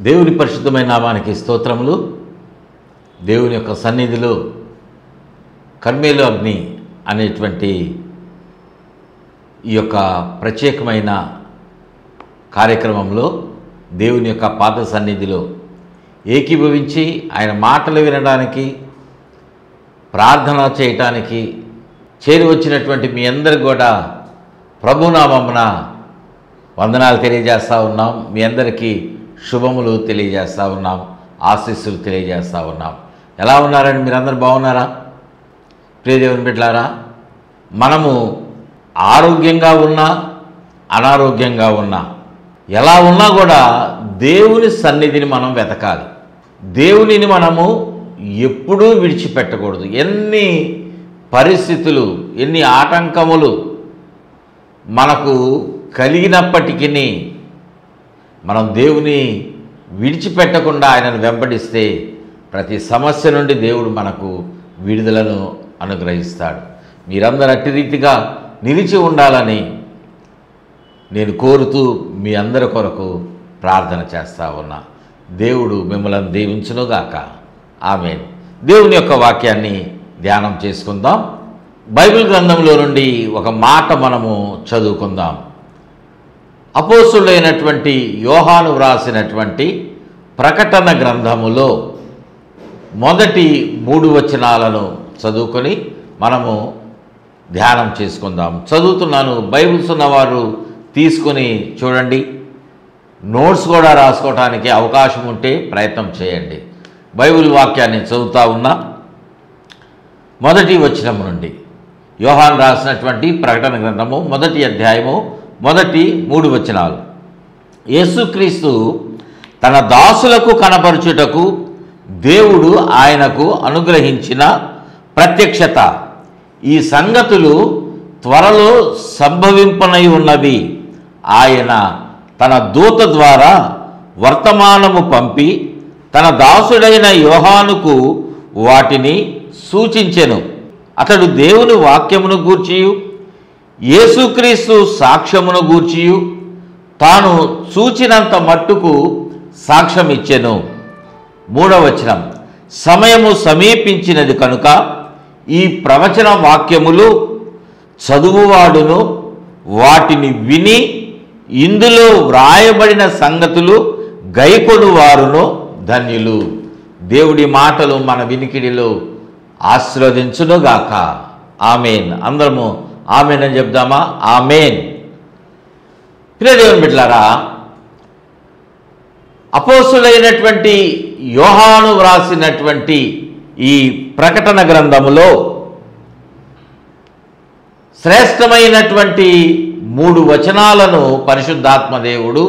దేవుని పరిశుద్ధమైన నామానికి స్తోత్రములు. దేవుని యొక్క సన్నిధిలో కర్మేలు అగ్ని అనేటువంటి ఈ యొక్క ప్రత్యేకమైన కార్యక్రమంలో దేవుని యొక్క పాద సన్నిధిలో ఏకీభవించి ఆయన మాటలు వినడానికి, ప్రార్థన చేయటానికి చేరి వచ్చినటువంటి మీ అందరికి కూడా ప్రభునామమున వందనాలు తెలియజేస్తూ ఉన్నాం. మీ అందరికీ శుభములు తెలియజేస్తూ ఉన్నాం, ఆశీస్సులు తెలియజేస్తూ ఉన్నాం. ఎలా ఉన్నారండి? మీరందరూ బాగున్నారా? ప్రియదేవుని బిడ్డలారా, మనము ఆరోగ్యంగా ఉన్నా అనారోగ్యంగా ఉన్నా, ఎలా ఉన్నా కూడా దేవుని సన్నిధిని మనం వెతకాలి. దేవునిని మనము ఎప్పుడూ విడిచిపెట్టకూడదు. ఎన్ని పరిస్థితులు, ఎన్ని ఆటంకములు మనకు కలిగినప్పటికీ మనం దేవుని విడిచిపెట్టకుండా ఆయనను వెంబడిస్తే ప్రతి సమస్య నుండి దేవుడు మనకు విడుదలను అనుగ్రహిస్తాడు. మీరందరూ అట్టి రీతిగా నిలిచి ఉండాలని నేను కోరుతూ మీ అందరి కొరకు ప్రార్థన చేస్తా ఉన్నా. దేవుడు మిమ్మల్ని దీవించునుగాక. ఆమేన్. దేవుని యొక్క వాక్యాన్ని ధ్యానం చేసుకుందాం. బైబిల్ గ్రంథంలో నుండి ఒక మాట మనము చదువుకుందాం. అపోస్తులైనటువంటి యోహాను వ్రాసినటువంటి ప్రకటన గ్రంథములో మొదటి 3 వచనాలను చదువుకొని మనము ధ్యానం చేసుకుందాం. చదువుతున్నాను. బైబిల్స్ ఉన్నవారు తీసుకొని చూడండి. నోట్స్ కూడా రాసుకోవడానికి అవకాశం ఉంటే ప్రయత్నం చేయండి. బైబిల్ వాక్యాన్ని చదువుతా ఉన్నా. మొదటి వచనం నుండి యోహాను రాసినటువంటి ప్రకటన గ్రంథము 1వ అధ్యాయము మొదటి 3 వచనాలు. యేసుక్రీస్తు తన దాసులకు కనపరచుటకు దేవుడు ఆయనకు అనుగ్రహించిన ప్రత్యక్షత. ఈ సంగతులు త్వరలో సంభవింపనై ఉన్నవి. ఆయన తన దూత ద్వారా వర్తమానము పంపి తన దాసుడైన యోహానుకు వాటిని సూచించెను. అతడు దేవుని వాక్యమును గూర్చియు యేసుక్రీస్తు సాక్ష్యమును గూర్చియు తాను చూచినంత మట్టుకు సాక్ష్యం ఇచ్చెను. 3వ వచనం. సమయము సమీపించినది కనుక ఈ ప్రవచన వాక్యములు చదువువాడును వాటిని విని ఇందులో వ్రాయబడిన సంగతులు గైకొను వారును ధన్యులు. దేవుడి మాటలు మన వినికిడిలో ఆశీర్వదించునుగాక. ఆమేన్. అందరము ఆమేన్ అని చెప్దామా? ఆమేన్. ప్రియదేవుని బిడ్డలారా, అపోస్తులైనటువంటి యోహాను వ్రాసినటువంటి ఈ ప్రకటన గ్రంథములో శ్రేష్టమైనటువంటి 3 వచనాలను పరిశుద్ధాత్మ దేవుడు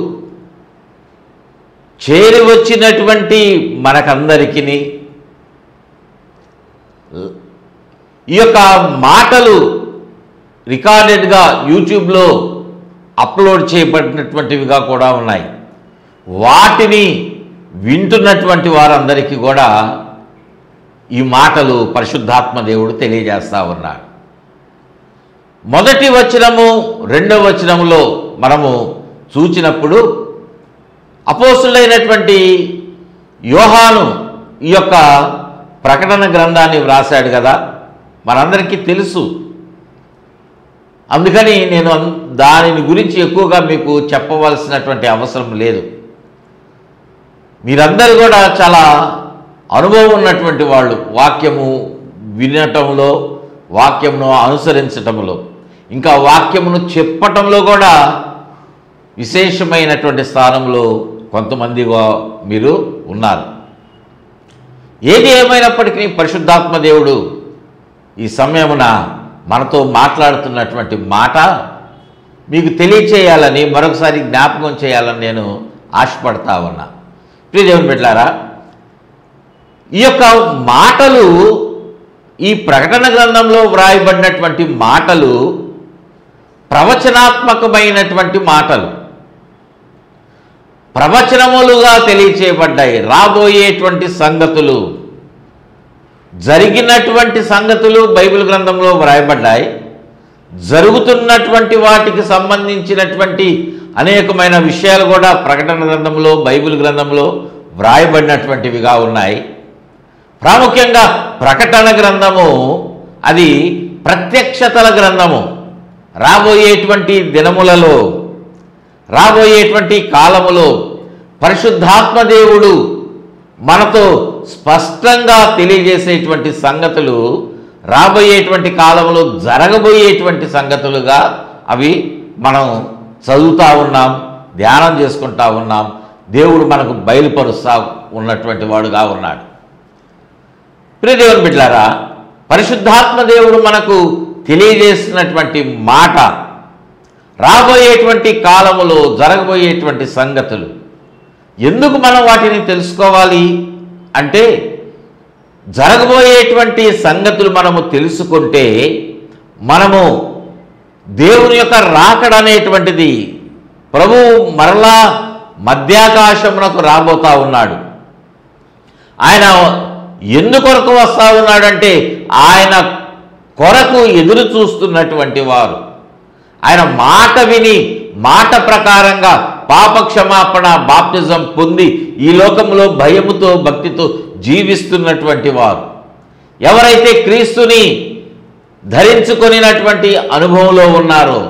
చేరి వచ్చినటువంటి మనకందరికీ ఈ యొక్క మాటలు రికార్డెడ్గా యూట్యూబ్లో అప్లోడ్ చేయబడినటువంటివిగా కూడా ఉన్నాయి. వాటిని వింటున్నటువంటి వారందరికీ కూడా ఈ మాటలు పరిశుద్ధాత్మ దేవుడు తెలియజేస్తూ ఉన్నాడు. మొదటి వచనము 2వ వచనములో మనము చూచినప్పుడు అపోస్తులైనటువంటి యోహాను ఈ యొక్క ప్రకటన గ్రంథాన్ని వ్రాసాడు కదా, మనందరికీ తెలుసు. అందుకని నేను దానిని గురించి ఎక్కువగా మీకు చెప్పవలసినటువంటి అవసరం లేదు. మీరందరూ కూడా చాలా అనుభవం ఉన్నటువంటి వాళ్ళు వాక్యము వినటంలో, వాక్యమును అనుసరించటంలో, ఇంకా వాక్యమును చెప్పటంలో కూడా విశేషమైనటువంటి స్థానంలో కొంతమందిగా మీరు ఉన్నారు. ఏది ఏమైనప్పటికీ పరిశుద్ధాత్మ దేవుడు ఈ సమయమున మనతో మాట్లాడుతున్నటువంటి మాట మీకు తెలియచేయాలని, మరొకసారి జ్ఞాపకం చేయాలని నేను ఆశపడతా ఉన్నా. ప్రియదేవుని బిడ్డలారా, ఈ యొక్క మాటలు, ఈ ప్రకటన గ్రంథంలో వ్రాయబడినటువంటి మాటలు ప్రవచనాత్మకమైనటువంటి మాటలు, ప్రవచనములుగా తెలియచేయబడ్డాయి. రాబోయేటువంటి సంగతులు, జరిగినటువంటి సంగతులు బైబిల్ గ్రంథంలో వ్రాయబడ్డాయి. జరుగుతున్నటువంటి వాటికి సంబంధించినటువంటి అనేకమైన విషయాలు కూడా ప్రకటన గ్రంథంలో, బైబిల్ గ్రంథంలో వ్రాయబడినటువంటివిగా ఉన్నాయి. ప్రాముఖ్యంగా ప్రకటన గ్రంథము అది ప్రత్యక్షతల గ్రంథము. రాబోయేటువంటి దినములలో, రాబోయేటువంటి కాలములో పరిశుద్ధాత్మ దేవుడు మనతో స్పష్టంగా తెలియజేసేటువంటి సంగతులు రాబోయేటువంటి కాలంలో జరగబోయేటువంటి సంగతులుగా అవి మనం చదువుతూ ఉన్నాం, ధ్యానం చేసుకుంటా ఉన్నాం. దేవుడు మనకు బయలుపరుస్తూ ఉన్నటువంటి వాడుగా ఉన్నాడు. ప్రియ దేవుని బిడ్డలారా, పరిశుద్ధాత్మ దేవుడు మనకు తెలియజేస్తున్నటువంటి మాట రాబోయేటువంటి కాలములో జరగబోయేటువంటి సంగతులు. ఎందుకు మనం వాటిని తెలుసుకోవాలి అంటే, జరగబోయేటువంటి సంగతులు మనము తెలుసుకుంటే మనము దేవుని యొక్క రాకడ అనేటువంటిది, ప్రభువు మరలా మధ్యాకాశమునకు రాబోతా ఉన్నాడు. ఆయన ఎందుకొరకు వస్తూ ఉన్నాడంటే, ఆయన కొరకు ఎదురు చూస్తున్నటువంటి వారు, ఆయన మాట విని మాట ప్రకారంగా పాపక్షమాపణ బాప్టిజం పొంది ఈ లోకంలో భయముతో భక్తితో జీవిస్తున్నటువంటి వారు, ఎవరైతే క్రీస్తుని ధరించుకొనినటువంటి అనుభవంలో ఉన్నారో,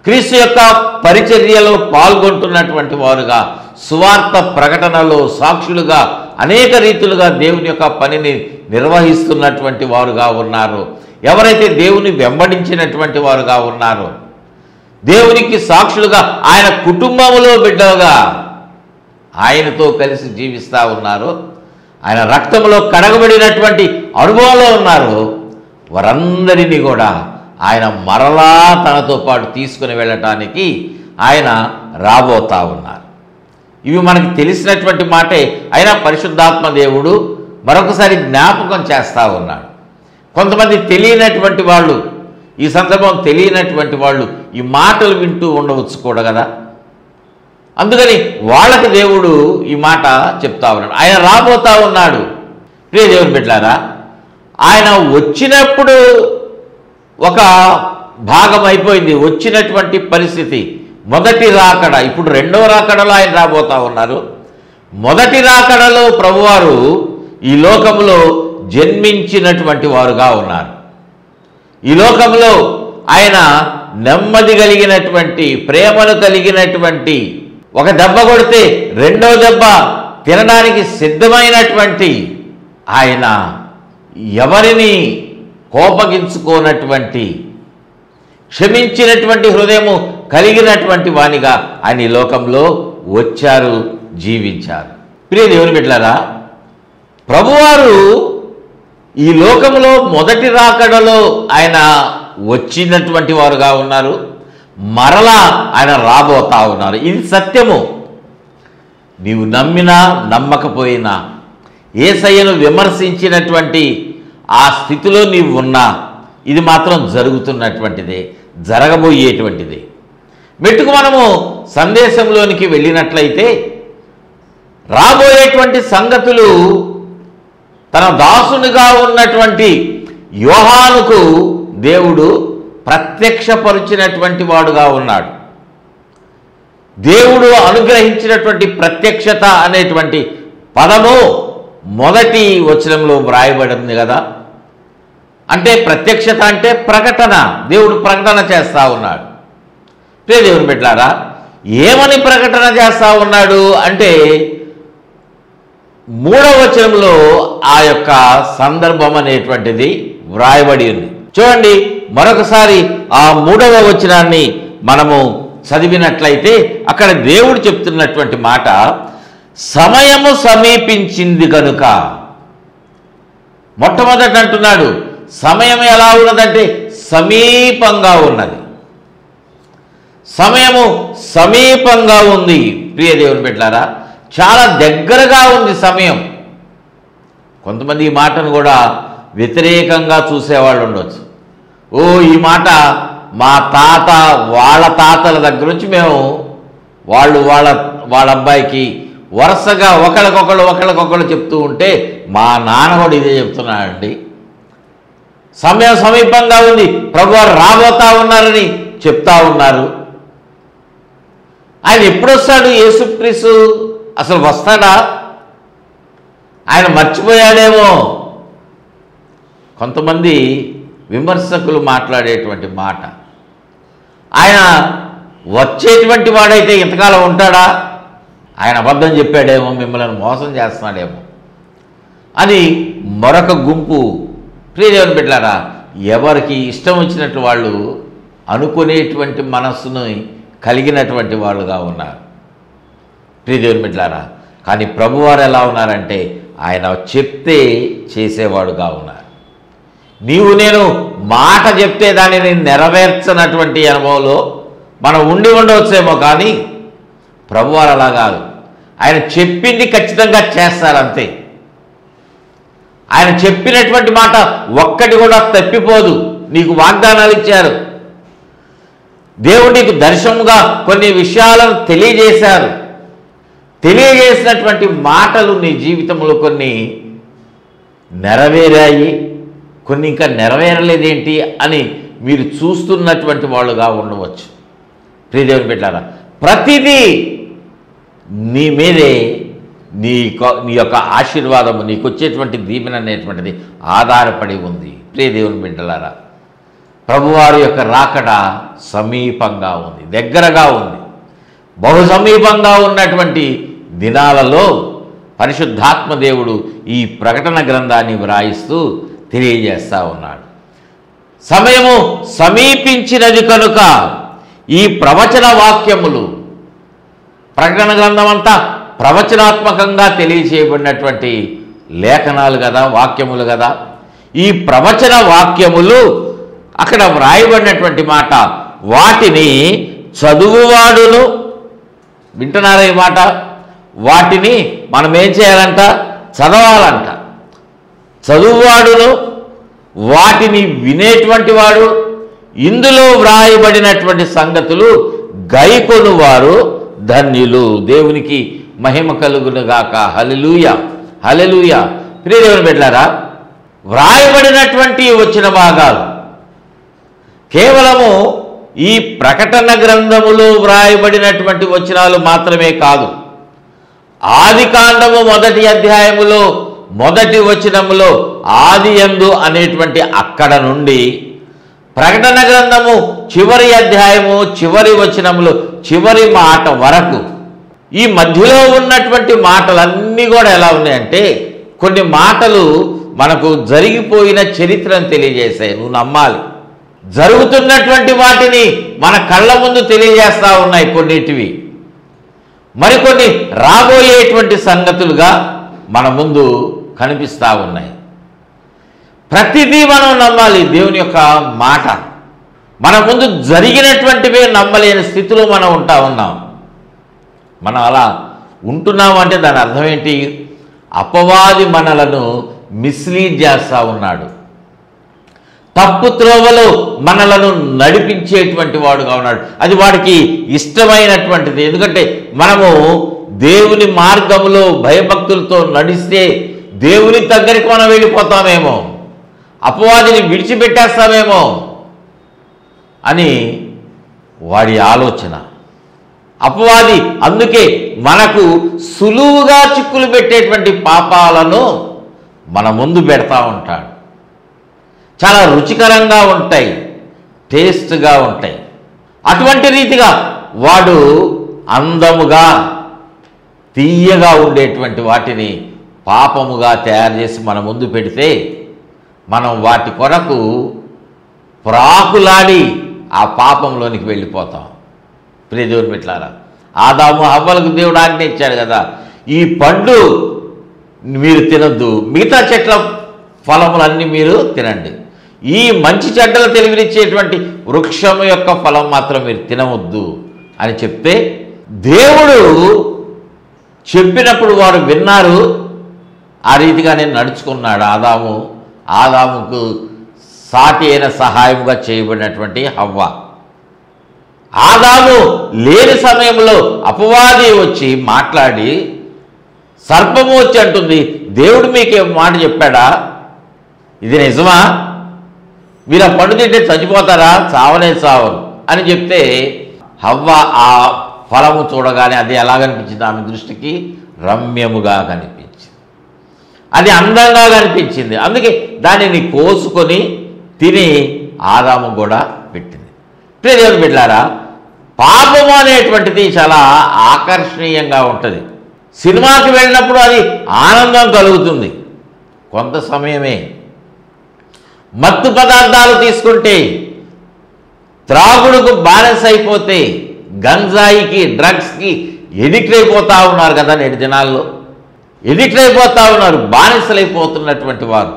క్రీస్తు యొక్క పరిచర్యలో పాల్గొంటున్నటువంటి వారుగా, సువార్త ప్రకటనలో సాక్షులుగా అనేక రీతులుగా దేవుని యొక్క పనిని నిర్వహిస్తున్నటువంటి వారుగా ఉన్నారు, ఎవరైతే దేవుని వెంబడించినటువంటి వారుగా ఉన్నారో, దేవునికి సాక్షులుగా ఆయన కుటుంబంలో బిడ్డలుగా ఆయనతో కలిసి జీవిస్తూ ఉన్నారో, ఆయన రక్తంలో కడగబడినటువంటి అనుభవంలో ఉన్నారో, వారందరినీ కూడా ఆయన మరలా తనతో పాటు తీసుకుని వెళ్ళటానికి ఆయన రాబోతా ఉన్నారు. ఇవి మనకి తెలిసినటువంటి మాటే. అయినా పరిశుద్ధాత్మ దేవుడు మరొకసారి జ్ఞాపకం చేస్తూ ఉన్నాడు. కొంతమంది తెలియనటువంటి వాళ్ళు, ఈ సందర్భం తెలియనటువంటి వాళ్ళు ఈ మాటలు వింటూ ఉండవచ్చు కూడా కదా. అందుకని వాళ్ళకి దేవుడు ఈ మాట చెప్తా ఉన్నాడు. ఆయన రాబోతా ఉన్నాడు. ప్రియ దేవుని బిడ్డలారా, ఆయన వచ్చినప్పుడు ఒక భాగం అయిపోయింది, వచ్చినటువంటి పరిస్థితి. మొదటి రాకడ, ఇప్పుడు రెండవ రాకడలో ఆయన రాబోతా ఉన్నారు. మొదటి రాకడలో ప్రభువారు ఈ లోకంలో జన్మించినటువంటి వారుగా ఉన్నారు. ఈ లోకంలో ఆయన నెమ్మది కలిగినటువంటి, ప్రేమను కలిగినటువంటి, ఒక దెబ్బ కొడితే రెండో దెబ్బ తినడానికి సిద్ధమైనటువంటి ఆయన, ఎవరిని కోపగించుకోనటువంటి, క్షమించినటువంటి హృదయము కలిగినటువంటి వానిగా ఆయన ఈ లోకంలో వచ్చారు, జీవించారు. ప్రియ దేవుని బిడ్డలారా, ప్రభువారు ఈ లోకంలో మొదటి రాకడలో ఆయన వచ్చినటువంటి వారుగా ఉన్నారు, మరలా ఆయన రాబోతా ఉన్నారు. ఇది సత్యము. నీవు నమ్మినా నమ్మకపోయినా, యేసయ్యను విమర్శించినటువంటి ఆ స్థితిలో నీవు ఉన్నా, ఇది మాత్రం జరుగుతున్నటువంటిదే, జరగబోయేటువంటిది. మెట్టుకు మనము సందేశంలోనికి వెళ్ళినట్లయితే రాబోయేటువంటి సంగతులు తన దాసునిగా ఉన్నటువంటి యోహానుకు దేవుడు ప్రత్యక్షపరిచినటువంటి వాడుగా ఉన్నాడు. దేవుడు అనుగ్రహించినటువంటి ప్రత్యక్షత అనేటువంటి పదము మొదటి వచనంలో వ్రాయబడింది కదా. అంటే ప్రత్యక్షత అంటే ప్రకటన, దేవుడు ప్రకటన చేస్తూ ఉన్నాడు. ప్రియ దేవుని బిడ్డలారా, ఏమని ప్రకటన చేస్తూ ఉన్నాడు అంటే, మూడవ వచనంలో ఆ యొక్క సందర్భం అనేటువంటిది వ్రాయబడి ఉంది. చూడండి, మరొకసారి ఆ మూడవ వచనాన్ని మనము చదివినట్లయితే అక్కడ దేవుడు చెప్తున్నటువంటి మాట, సమయము సమీపించింది కనుక. మొట్టమొదట అంటున్నాడు, సమయం ఎలా ఉన్నదంటే సమీపంగా ఉన్నది. సమయము సమీపంగా ఉంది. ప్రియ దేవుని బిడ్డలారా, చాలా దగ్గరగా ఉంది సమయం. కొంతమంది ఈ మాటను కూడా వ్యతిరేకంగా చూసేవాళ్ళు ఉండొచ్చు. ఓ, ఈ మాట మా తాత వాళ్ళ తాతల దగ్గర నుంచి మేము వాళ్ళ అబ్బాయికి వరుసగా ఒకళ్ళకొకళ్ళు చెప్తూ ఉంటే మా నాన్న కూడా ఇదే చెప్తున్నాడండి. సమయం సమీపంగా ఉంది, ప్రభువారు రాబోతా ఉన్నారని చెప్తా ఉన్నారు. ఆయన ఎప్పుడు వస్తాడు? యేసుక్రీస్తు అసలు వస్తాడా? ఆయన మర్చిపోయాడేమో. కొంతమంది విమర్శకులు మాట్లాడేటువంటి మాట, ఆయన వచ్చేటువంటి వాడైతే ఇంతకాలం ఉంటాడా? ఆయన అబద్ధం చెప్పాడేమో, మిమ్మల్ని మోసం చేస్తున్నాడేమో అని మరొక గుంపు. ప్రియదేవుని బిడ్డలారా, ఎవరికి ఇష్టం వచ్చినట్లు వాళ్ళు అనుకునేటువంటి మనస్సును కలిగినటువంటి వాళ్ళుగా ఉన్నారు. ప్రియదేవుని బిడ్డలారా, కానీ ప్రభువారు ఎలా ఉన్నారంటే ఆయన చెప్తే చేసేవాడుగా ఉన్నారు. నీవు నేను మాట చెప్తే దానిని నెరవేర్చనటువంటి అనుభవంలో మనం ఉండి ఉండవచ్చేమో, కానీ ప్రభువారు అలా కాదు. ఆయన చెప్పింది ఖచ్చితంగా చేస్తారంతే. ఆయన చెప్పినటువంటి మాట ఒక్కటి కూడా తప్పిపోదు. నీకు వాగ్దానాలు ఇచ్చారు, దేవుడు నీకు దర్శనముగా కొన్ని విషయాలను తెలియజేశారు. తెలియజేసినటువంటి మాటలు నీ జీవితంలో కొన్ని నెరవేరాయి, కొన్ని ఇంకా నెరవేరలేదేంటి అని మీరు చూస్తున్నటువంటి వాళ్ళుగా ఉండవచ్చు. ప్రియదేవుని బిడ్డలారా, ప్రతిదీ నీ మీదే నీ యొక్క ఆశీర్వాదము, నీకు వచ్చేటువంటి దీవెన అనేటువంటిది ఆధారపడి ఉంది. ప్రియదేవుని బిడ్డలారా, ప్రభువారి యొక్క రాకడ సమీపంగా ఉంది, దగ్గరగా ఉంది. బహు సమీపంగా ఉన్నటువంటి దినాలలో పరిశుద్ధాత్మ దేవుడు ఈ ప్రకటన గ్రంథాన్ని వ్రాయిస్తూ తెలియజేస్తూ ఉన్నాడు. సమయము సమీపించినది కనుక ఈ ప్రవచన వాక్యములు, ప్రకటన గ్రంథం అంతా ప్రవచనాత్మకంగా తెలియచేయబడినటువంటి లేఖనాలు కదా, వాక్యములు కదా. ఈ ప్రవచన వాక్యములు అక్కడ వ్రాయబడినటువంటి మాట, వాటిని చదువువాడును, వింటున్నారా ఈ మాట? వాటిని మనం ఏం చేయాలంట? చదవాలంట. చదువువాడును, వాటిని వినేటువంటి వాడు, ఇందులో వ్రాయబడినటువంటి సంగతులు గైకొనువారు ధన్యులు. దేవునికి మహిమ కలుగునుగాక. హల్లెలూయా, హల్లెలూయా. ప్రియదేవుని బిడ్డలారా, వ్రాయబడినటువంటి వచ్చిన భాగాలు కేవలము ఈ ప్రకటన గ్రంథములో వ్రాయబడినటువంటి వచనాలు మాత్రమే కాదు. ఆదికాండము 1వ అధ్యాయములో 1వ వచనములో ఆదియందు అనేటువంటి అక్కడ నుండి ప్రకటన గ్రంథము చివరి అధ్యాయము చివరి వచనములో చివరి మాట వరకు ఈ మధ్యలో ఉన్నటువంటి మాటలన్నీ కూడా ఎలా ఉన్నాయంటే, కొన్ని మాటలు మనకు జరిగిపోయిన చరిత్రను తెలియజేశాయి. నువ్వు నమ్మాలి. జరుగుతున్నటువంటి వాటిని మన కళ్ళ ముందు తెలియజేస్తూ ఉన్నాయి కొన్నిటివి. మరికొన్ని రాబోయేటువంటి సంగతులుగా మన ముందు కనిపిస్తూ ఉన్నాయి. ప్రతిదీ మనం నమ్మాలి. దేవుని యొక్క మాట మన ముందు జరిగినటువంటివే నమ్మలేని స్థితిలో మనం ఉంటా ఉన్నాం. మనం అలా ఉంటున్నాం అంటే దాని అర్థం ఏంటి? అపవాది మనలను మిస్లీడ్ చేస్తూ ఉన్నాడు, తప్పు త్రోవలో మనలను నడిపించేటువంటి వాడుగా ఉన్నాడు. అది వాడికి ఇష్టమైనటువంటిది. ఎందుకంటే మనము దేవుని మార్గంలో భయభక్తులతో నడిస్తే దేవుని దగ్గరికి మనం వెళ్ళిపోతామేమో, అపవాదిని విడిచిపెట్టేస్తామేమో అని వాడి ఆలోచన. అపవాది అందుకే మనకు సులువుగా చిక్కులు పెట్టేటువంటి పాపాలను మన ముందు పెడతా ఉంటాడు. చాలా రుచికరంగా ఉంటాయి, టేస్ట్గా ఉంటాయి. అటువంటి రీతిగా వాడు అందముగా తీయగా ఉండేటువంటి వాటిని పాపముగా తయారు చేసి మన ముందు పెడితే మనం వాటి కొరకు ప్రాకులాడి ఆ పాపంలోనికి వెళ్ళిపోతాం. ప్రియదేవుని బిడ్డలారా, ఆదాము హవ్వలకు దేవుడు ఆజ్ఞ ఇచ్చాడు కదా, ఈ పండు మీరు తినొద్దు, మిగతా చెట్ల ఫలములన్నీ మీరు తినండి, ఈ మంచి చెడ్డలు తెలివినిచ్చేటువంటి వృక్షం యొక్క ఫలం మాత్రం మీరు తినవద్దు అని చెప్తే దేవుడు చెప్పినప్పుడు వారు విన్నారు. ఆ రీతిగానే నడుచుకున్నాడు ఆదాముకు సాటి అయిన సహాయముగా చేయబడినటువంటి హవ్వ. ఆదాము లేని సమయంలో అపవాది వచ్చి మాట్లాడి, సర్పము వచ్చి అంటుంది, దేవుడు మీకే మాట చెప్పాడా? ఇది నిజమా? మీరు ఆ పండు తింటే చచ్చిపోతారా? చావనే చావరు అని చెప్తే హవ్వ ఆ ఫలము చూడగానే అది ఎలా కనిపించింది? ఆమె దృష్టికి రమ్యముగా కనిపించింది, అది అందంగా కనిపించింది. అందుకే దానిని కోసుకొని తిని ఆదాము కూడా పెట్టింది. ప్రియ దేవుని బిడ్డలారా, పాపము అనేటువంటిది చాలా ఆకర్షణీయంగా ఉంటుంది. సినిమాకి వెళ్ళినప్పుడు అది ఆనందం కలుగుతుంది, కొంత సమయమే. మత్తు పదార్థాలు తీసుకుంటే, త్రాగుడుకు బానిస అయిపోతే, గంజాయికి డ్రగ్స్కి ఎడిక్ట్ అయిపోతూ ఉన్నారు కదా నేటి దినాల్లో. ఎడిక్ట్ అయిపోతూ ఉన్నారు, బానిసలైపోతున్నటువంటి వారు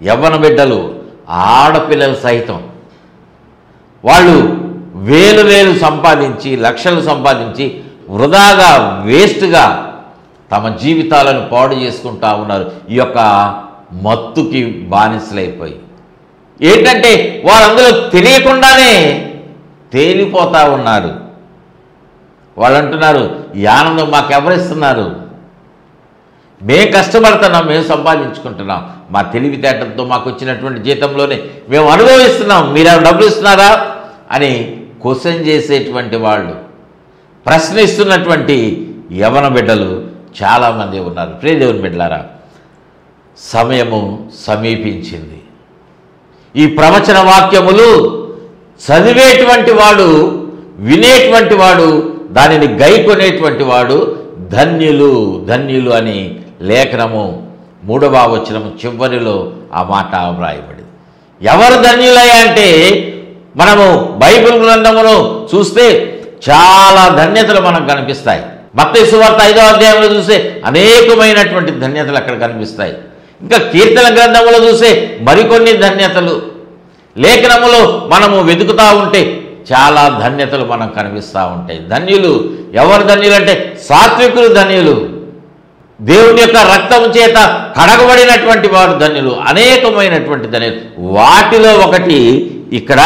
యవ్వన బిడ్డలు, ఆడపిల్లలు సైతం. వాళ్ళు వేలు వేలు సంపాదించి, లక్షలు సంపాదించి వృధాగా, వేస్ట్గా తమ జీవితాలను పాడు చేసుకుంటూ ఉన్నారు ఈ యొక్క మత్తుకి బానిసలైపోయి. ఏంటంటే వారు అందులో తెలియకుండానే తేలిపోతూ ఉన్నారు. వాళ్ళు అంటున్నారు, ఈ ఆనందం మాకు ఎవరిస్తున్నారు? మేము కష్టపడుతున్నాం, మేము సంపాదించుకుంటున్నాం, మా తెలివితేటలతో మాకు వచ్చినటువంటి జీతంలోనే మేము అనుభవిస్తున్నాం, మీరు డబ్బులు ఇస్తున్నారా అని క్వశ్చన్ చేసేటువంటి వాళ్ళు, ప్రశ్నిస్తున్నటువంటి యవన బిడ్డలు చాలామంది ఉన్నారు. ప్రియ దేవుని బిడ్డలారా, సమయము సమీపించింది. ఈ ప్రవచన వాక్యములు చదివేటువంటి వాడు, వినేటువంటి వాడు, దానిని గైకొనేటువంటి వాడు ధన్యులు, ధన్యులు అని లేఖనము 3వ వచనము చివరిలో ఆ మాట వ్రాయబడింది. ఎవరు ధన్యులయ్యా అంటే, మనము బైబిల్ గ్రంథమును చూస్తే చాలా ధన్యతలు మనకు కనిపిస్తాయి. మత్తయి సువార్త 5వ అధ్యాయంలో చూస్తే అనేకమైనటువంటి ధన్యతలు అక్కడ కనిపిస్తాయి. ఇంకా కీర్తన గ్రంథములో చూస్తే మరికొన్ని ధన్యతలు, లేఖనములో మనము వెతుకుతూ ఉంటే చాలా ధన్యతలు మనకు కనిపిస్తూ ఉంటాయి. ధన్యులు ఎవరు? ధన్యులు అంటే సాత్వికులు ధన్యులు, దేవుని యొక్క రక్తము చేత కడగబడినటువంటి వారు ధన్యులు, అనేకమైనటువంటి ధన్యులు. వాటిలో ఒకటి ఇక్కడ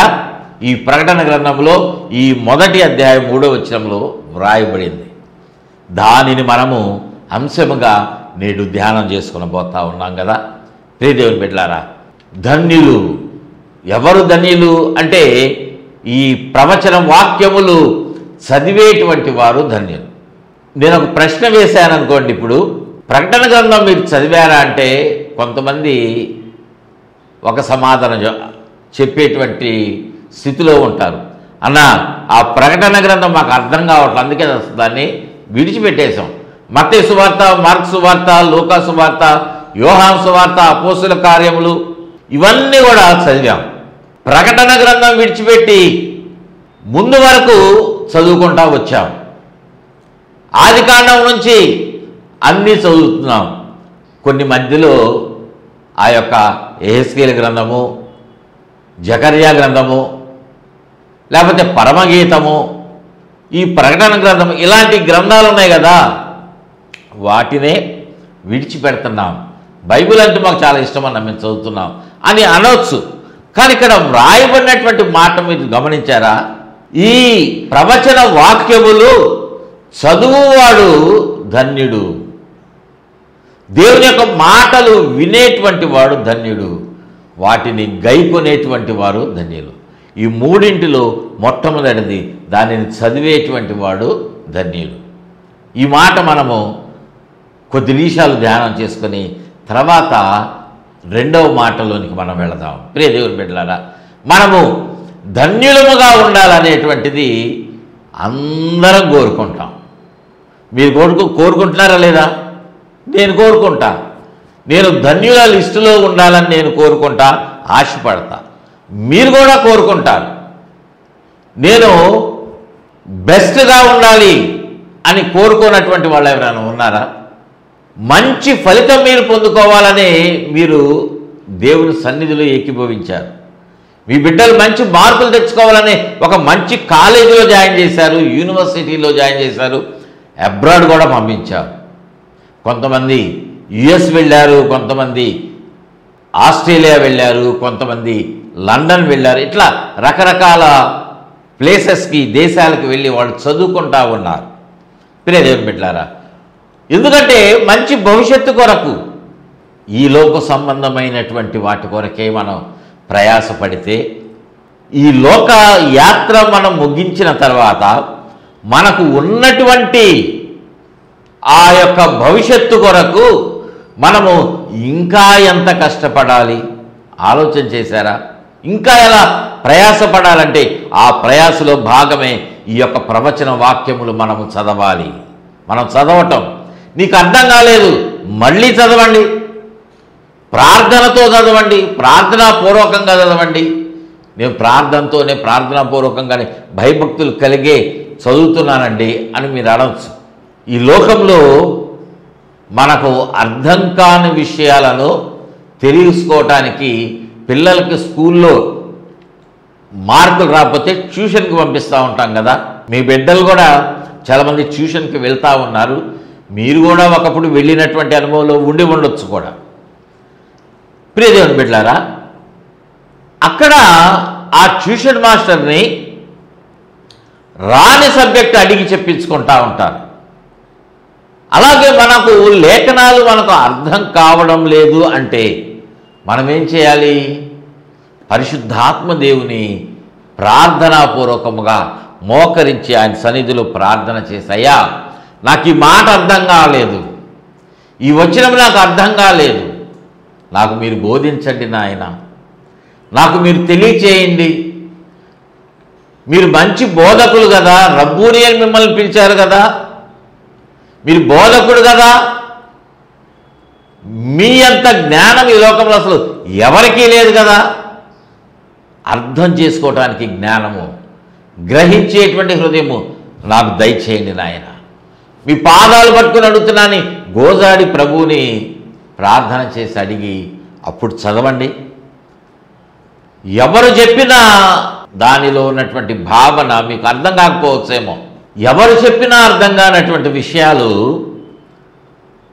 ఈ ప్రకటన గ్రంథంలో ఈ మొదటి అధ్యాయం 3వ వచనంలో వ్రాయబడింది. దానిని మనము అంశముగా నేడు ధ్యానం చేసుకుని పోతా ఉన్నాం కదా. ప్రియ దేవుని బిడ్డలారా, ధన్యులు ఎవరు? ధన్యులు అంటే ఈ ప్రవచన వాక్యములు చదివేటువంటి వారు ధన్యులు. నేను ఒక ప్రశ్న వేశాను అనుకోండి, ఇప్పుడు ప్రకటన గ్రంథం మీరు చదివారా అంటే కొంతమంది ఒక సమాధానం చెప్పేటువంటి స్థితిలో ఉంటారు. అన్న, ఆ ప్రకటన గ్రంథం మాకు అర్థం కావట్లేదు, అందుకే దాన్ని విడిచిపెట్టేశాం. మత్తయి సువార్త, మార్కు సువార్త, లూకా సువార్త, యోహాను సువార్త, అపోస్తుల కార్యములు ఇవన్నీ కూడా చదివాం. ప్రకటన గ్రంథం విడిచిపెట్టి ముందు వరకు చదువుకుంటా వచ్చాం. ఆదికాండం నుంచి అన్నీ చదువుతున్నాం. కొన్ని మధ్యలో ఆ యొక్క యెహెజ్కేలు గ్రంథము, జకర్యా గ్రంథము, లేకపోతే పరమగీతము, ఈ ప్రకటన గ్రంథము, ఇలాంటి గ్రంథాలు ఉన్నాయి కదా, వాటినే విడిచిపెడుతున్నాం. బైబిల్ అంటే మాకు చాలా ఇష్టమన్న మేము చదువుతున్నాం అని అనవచ్చు. కానీ ఇక్కడ వ్రాయబడినటువంటి మాట మీరు గమనించారా? ఈ ప్రవచన వాక్యములు చదువువాడు ధన్యుడు, దేవుని యొక్క మాటలు వినేటువంటి వాడు ధన్యుడు, వాటిని గైకొనేటువంటి వారు ధన్యులు. ఈ మూడింటిలో మొట్టమొదటిది దానిని చదివేటువంటి వాడు ధన్యుడు. ఈ మాట మనము కొద్ది నిమిషాలు ధ్యానం చేసుకొని తర్వాత రెండవ మాటలోనికి మనం వెళదాం. ప్రియ దేవుని బిడ్డలారా, మనము ధన్యులముగా ఉండాలనేటువంటిది అందరం కోరుకుంటాం. మీరు కోరుకుంటున్నారా లేదా? నేను కోరుకుంటా. నేను ధన్యుల లిస్టులో ఉండాలని నేను కోరుకుంటా, ఆశపడతా. మీరు కూడా కోరుకుంటారు. నేను బెస్ట్గా ఉండాలి అని కోరుకున్నటువంటి వాళ్ళు ఎవరైనా ఉన్నారా? మంచి ఫలితం మీరు పొందుకోవాలని మీరు దేవుని సన్నిధిలో ఏకీభవించారు. మీ బిడ్డలు మంచి మార్కులు తెచ్చుకోవాలని ఒక మంచి కాలేజీలో జాయిన్ చేశారు, యూనివర్సిటీలో జాయిన్ చేశారు, అబ్రాడ్ కూడా పంపించారు. కొంతమంది యుఎస్ వెళ్ళారు, కొంతమంది ఆస్ట్రేలియా వెళ్ళారు, కొంతమంది లండన్ వెళ్ళారు. ఇట్లా రకరకాల ప్లేసెస్కి, దేశాలకు వెళ్ళి వాళ్ళు చదువుకుంటా ఉన్నారు. ప్రియ దేవుని బిడ్డలారా, ఎందుకంటే మంచి భవిష్యత్తు కొరకు, ఈ లోక సంబంధమైనటువంటి వాటి కొరకే మనం ప్రయాసపడితే ఈ లోక యాత్ర మనం ముగించిన తర్వాత మనకు ఉన్నటువంటి ఆ యొక్క భవిష్యత్తు కొరకు మనము ఇంకా ఎంత కష్టపడాలి ఆలోచన చేశారా? ఇంకా ఎలా ప్రయాసపడాలంటే ఆ ప్రయాసలో భాగమే ఈ యొక్క ప్రవచన వాక్యములు మనము చదవాలి. మనం చదవటం నీకు అర్థం కాలేదు, మళ్ళీ చదవండి, ప్రార్థనతో చదవండి, ప్రార్థనాపూర్వకంగా చదవండి. నేను ప్రార్థనాపూర్వకంగానే భయభక్తులు కలిగే చదువుతున్నానండి అని మీరు అనవచ్చు. ఈ లోకంలో మనకు అర్థం కాని విషయాలను తెలుసుకోవటానికి పిల్లలకి స్కూల్లో మార్కులు రాకపోతే ట్యూషన్కి పంపిస్తూ ఉంటాం కదా. మీ బిడ్డలు కూడా చాలామంది ట్యూషన్కి వెళ్తూ ఉన్నారు. మీరు కూడా ఒకప్పుడు వెళ్ళినటువంటి అనుభవంలో ఉండి ఉండొచ్చు కూడా. ప్రియదేవుని బిడ్డలారా, అక్కడ ఆ ట్యూషన్ మాస్టర్ని రాని సబ్జెక్ట్ అడిగి చెప్పించుకుంటూ ఉంటారు. అలాగే మనకు లేఖనాలు మనకు అర్థం కావడం లేదు అంటే మనం ఏం చేయాలి? పరిశుద్ధాత్మ దేవుని ప్రార్థనాపూర్వకముగా మోకరించి ఆయన సన్నిధిలో ప్రార్థన చేసయ్యా, నాకు ఈ మాట అర్థం కాలేదు, ఈ వచనం నాకు అర్థం కాలేదు, నాకు మీరు బోధించండి నాయన, నాకు మీరు తెలియచేయండి. మీరు మంచి బోధకులు కదా, రబ్బూని అని మిమ్మల్ని పిలిచారు కదా, మీరు బోధకుడు కదా, మీ అంత జ్ఞానం ఈ లోకంలో అసలు ఎవరికీ లేదు కదా. అర్థం చేసుకోవటానికి జ్ఞానము, గ్రహించేటువంటి హృదయము నాకు దయచేయండి నాయన. మీ పాదాలు పట్టుకుని అడుగుతున్నాను గోజాడి ప్రభువుని ప్రార్థన చేసి అడిగి అప్పుడు చదవండి. ఎవరు చెప్పినా దానిలో ఉన్నటువంటి భావన మీకు అర్థం కాకపోవచ్చేమో. ఎవరు చెప్పినా అర్థం కానటువంటి విషయాలు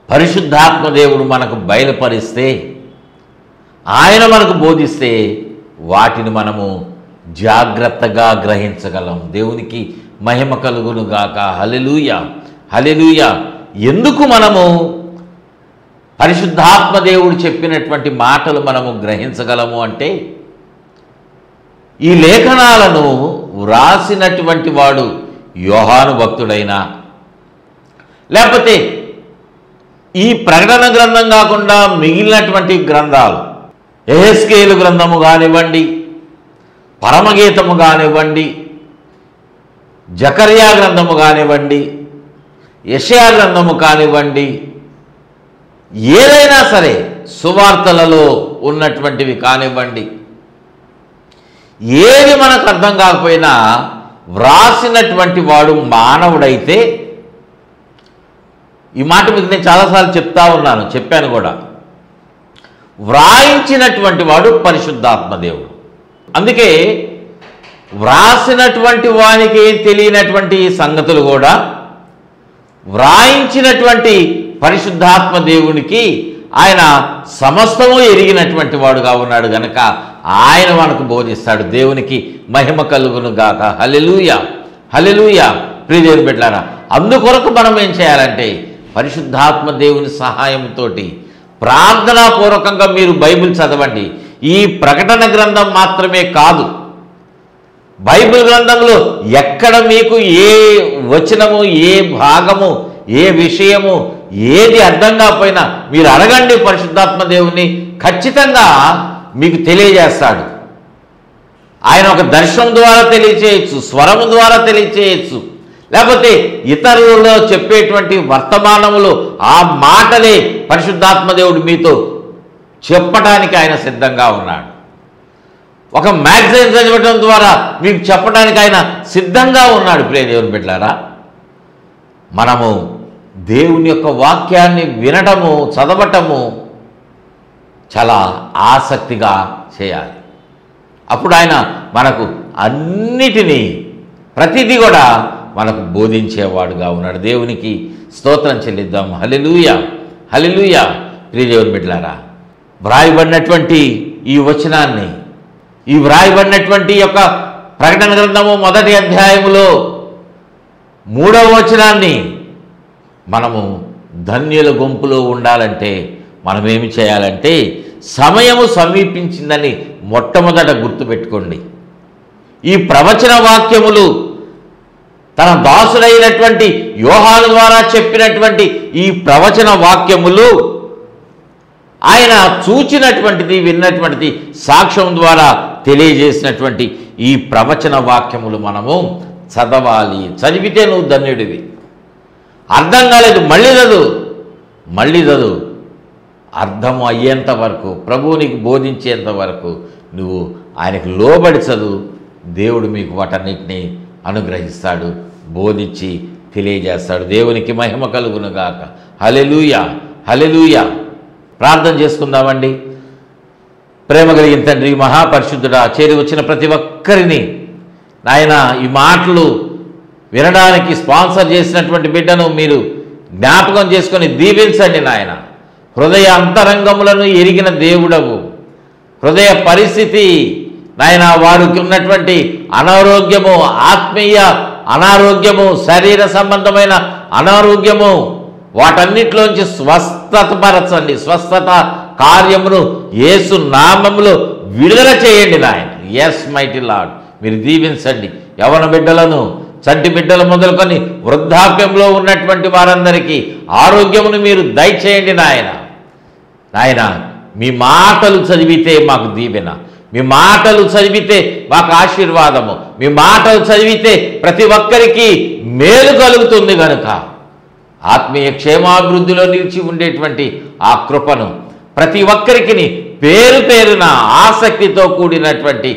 పరిశుద్ధాత్మ దేవుడు మనకు బయలుపరిస్తే, ఆయన మనకు బోధిస్తే వాటిని మనము జాగ్రత్తగా గ్రహించగలం. దేవునికి మహిమ కలుగును గాక. హల్లెలూయా, హల్లెలూయా. ఎందుకు మనము పరిశుద్ధాత్మ దేవుడు చెప్పినటువంటి మాటలు మనము గ్రహించగలము అంటే, ఈ లేఖనాలను వ్రాసినటువంటి వాడు యోహాను భక్తుడైనా, లేకపోతే ఈ ప్రకటన గ్రంథం కాకుండా మిగిలినటువంటి గ్రంథాలు, యెహెజ్కేలు గ్రంథము కానివ్వండి, పరమగీతము కానివ్వండి, జకర్యా గ్రంథము కానివ్వండి, యెషయా గ్రంథము కానివ్వండి, ఏదైనా సరే సువార్తలలో ఉన్నటువంటివి కానివ్వండి, ఏది మనకు అర్థం కాకపోయినా వ్రాసినటువంటి వాడు మానవుడైతే, ఈ మాట మీకు నేను చాలాసార్లు చెప్పాను కూడా, వ్రాయించినటువంటి వాడు పరిశుద్ధాత్మ దేవుడు. అందుకే వ్రాసినటువంటి వానికి తెలియనటువంటి సంగతులు కూడా వ్రాయించినటువంటి పరిశుద్ధాత్మ దేవునికి ఆయన సమస్తము ఎరిగినటువంటి వాడుగా ఉన్నాడు గనక ఆయన మనకు బోధిస్తాడు. దేవునికి మహిమ కలుగును గాక. హల్లెలూయా, హల్లెలూయా. ప్రియదేవుని బిడ్డలారా, అందుకొరకు మనం ఏం చేయాలంటే పరిశుద్ధాత్మ దేవుని సహాయంతో ప్రార్థనాపూర్వకంగా మీరు బైబిల్ చదవండి. ఈ ప్రకటన గ్రంథం మాత్రమే కాదు, బైబిల్ గ్రంథంలో ఎక్కడ మీకు ఏ వచనము, ఏ భాగము, ఏ విషయము ఏది అర్థం కాకపోయినా మీరు అడగండి పరిశుద్ధాత్మ దేవుని, ఖచ్చితంగా మీకు తెలియజేస్తాడు. ఆయన ఒక దర్శనం ద్వారా తెలియచేయచ్చు, స్వరము ద్వారా తెలియచేయచ్చు, లేకపోతే ఇతరులలో చెప్పేటువంటి వర్తమానములు ఆ మాటలే పరిశుద్ధాత్మ దేవుడు మీతో చెప్పడానికి ఆయన సిద్ధంగా ఉన్నాడు. ఒక మ్యాగజైన్ చదవటం ద్వారా మీకు చెప్పడానికి ఆయన సిద్ధంగా ఉన్నాడు. ప్రియ దేవుని బిడ్డలారా, మనము దేవుని యొక్క వాక్యాన్ని వినటము, చదవటము చాలా ఆసక్తిగా చేయాలి. అప్పుడు ఆయన మనకు అన్నిటినీ, ప్రతిదీ కూడా మనకు బోధించేవాడుగా ఉన్నాడు. దేవునికి స్తోత్రం చెల్లిద్దాం. హల్లెలూయా, హల్లెలూయా. ప్రియ దేవుని బిడ్డలారా, వ్రాయబడినటువంటి ఈ వచనాన్ని, ఈ వ్రాయబడినటువంటి యొక్క ప్రకటన గ్రంథము 1వ అధ్యాయములో 3వ వచనాన్ని మనము ధన్యుల గుంపులో ఉండాలంటే మనం ఏమి చేయాలంటే, సమయము సమీపించిందని మొట్టమొదట గుర్తుపెట్టుకోండి. ఈ ప్రవచన వాక్యములు తన దాసుడైనటువంటి యోహాను ద్వారా చెప్పినటువంటి ఈ ప్రవచన వాక్యములు ఆయన చూచినటువంటిది, విన్నటువంటిది, సాక్ష్యం ద్వారా తెలియజేసినటువంటి ఈ ప్రవచన వాక్యములు మనము చదవాలి. చదివితే నువ్వు ధన్యుడివి. అర్థం కాలేదు, మళ్ళీ చదువు. అర్థం అయ్యేంత వరకు, ప్రభువు నీకు బోధించేంత వరకు నువ్వు ఆయనకు లోబడి చదువు. దేవుడు మీకు వాటన్నిటినీ అనుగ్రహిస్తాడు, బోధించి తెలియజేస్తాడు. దేవునికి మహిమ కలుగునుగాక. హల్లెలూయా, హల్లెలూయా. ప్రార్థన చేసుకుందామండి. ప్రేమ కలిగిన తండ్రి, మహాపరిశుద్ధుడా, చేరి వచ్చిన ప్రతి ఒక్కరిని నాయన ఈ మాటలు వినడానికి స్పాన్సర్ చేసినటువంటి బిడ్డను మీరు జ్ఞాపకం చేసుకొని దీవించండి నాయన. హృదయ అంతరంగములను ఎరిగిన దేవుడవు. హృదయ పరిస్థితి నాయన, వారికి ఉన్నటువంటి అనారోగ్యము, ఆత్మీయ అనారోగ్యము, శరీర సంబంధమైన అనారోగ్యము, వాటన్నిటిలోంచి స్వస్థతపరచండి. స్వస్థత కార్యమును యేసు నామములో విడుదల చేయండి నాయన. ఎస్ మైటీ లార్డ్, మీరు దీవించండి. యవన బిడ్డలను, చంటి బిడ్డలు మొదలుకొని వృద్ధాప్యంలో ఉన్నటువంటి వారందరికీ ఆరోగ్యమును మీరు దయచేయండి నాయన. నాయన, మీ మాటలు చదివితే మాకు దీవెన, మీ మాటలు చదివితే మాకు ఆశీర్వాదము, మీ మాటలు చదివితే ప్రతి ఒక్కరికి మేలు కలుగుతుంది కనుక ఆత్మీయ క్షేమాభివృద్ధిలో నిలిచి ఉండేటువంటి ఆ కృపను ప్రతి ఒక్కరికి పేరు పేరున ఆసక్తితో కూడినటువంటి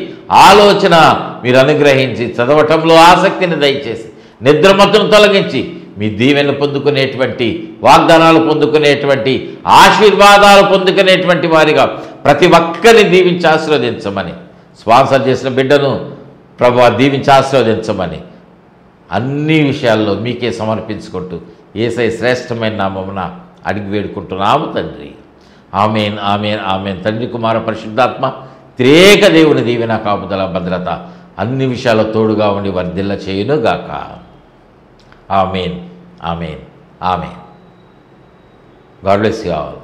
ఆలోచన మీరు అనుగ్రహించి, చదవటంలో ఆసక్తిని దయచేసి, నిద్రమత్తును తొలగించి మీ దీవెనలు పొందుకునేటువంటి, వాగ్దానాలు పొందుకునేటువంటి, ఆశీర్వాదాలు పొందుకునేటువంటి వారిగా ప్రతి ఒక్కరిని దీవించి ఆశీర్వదించమని, స్పాన్సర్ చేసిన బిడ్డను ప్రభువా దీవించి ఆశీర్వదించమని అన్ని విషయాల్లో మీకే సమర్పించుకుంటూ యేసయ్య శ్రేష్టమైన నామమున అడిగి వేడుకుంటున్నాము తండ్రి. ఆమేన్, ఆమేన్, ఆమేన్. తండ్రి, కుమార, పరిశుద్ధాత్మ త్రియేక దేవుని దీవెన, కాపుదల, భద్రత అన్ని విషయాల్లో తోడుగా ఉండి వర్ధిల్ల చేయునుగాక. Amen, amen, amen. God bless you all.